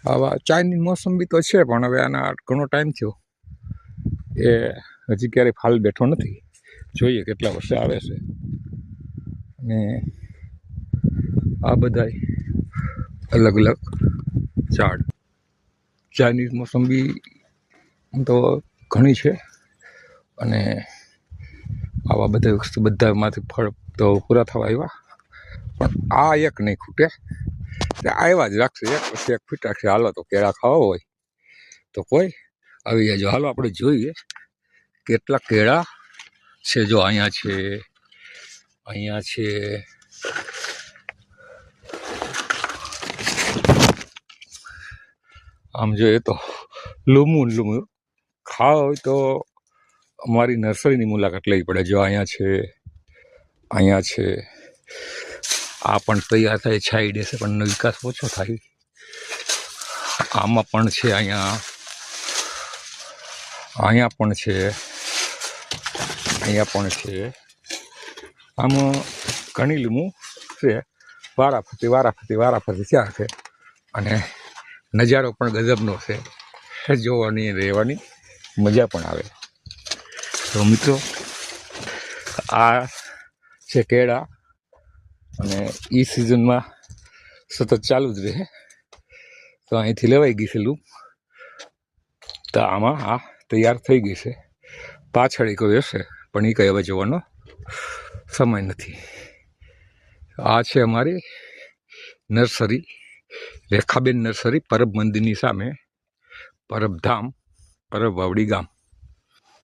આવા ચાઇનીઝ મોસંબી તો છે, પણ હવે આના ઘણો ટાઈમ થયો એ હજી ક્યારેય ફાલ બેઠો નથી. જોઈએ કેટલા વર્ષે આવે છે. અને આ બધાય અલગ અલગ ઝાડ. ચાઇનીઝ મોસંબી તો ઘણી છે, અને આવા બધા વસ્તુ બધામાંથી ફળ તો પૂરા થવા આવ્યા, પણ આ એક નહીં ખૂટે. આવ્યા જ રાખશે, એક પછી એક ફૂટાશે. હાલો તો કેળા ખાવા હોય તો કોઈ આવી જાજો. હાલો આપણે જોઈએ કેટલા કેળા છે. જો અહીંયા છે, અહીંયા છે, આમ જોઈએ તો લૂમું લૂમું. ખાવા હોય તો અમારી નર્સરીની મુલાકાત લેવી પડે. જો અહીંયા છે, અહીંયા છે. આ પણ તૈયાર થાય છાઈ દેશે, પણ વિકાસ ઓછો થાય. આમાં પણ છે, અહીંયા પણ છે, અહીંયા પણ છે. આમાં ઘણી લીંબુ છે. વારાફરતી ત્યાં છે, અને નજારો પણ ગજબનો છે. જોવાની રહેવાની મજા પણ આવે. તો મિત્રો, આ છે કેળા, અને એ સિઝનમાં સતત ચાલુ જ રહે. તો અહીંથી લેવાઈ ગઈ છે લૂમ, તો આમાં આ તૈયાર થઈ ગઈ છે. પાછળ કોઈ હશે, પણ એ કંઈ હવે જોવાનો સમય નથી. આ છે અમારી નર્સરી, રેખાબેન નર્સરી, પરબ મંદિરની સામે, પરબધામ, પરબ વાવડી ગામ.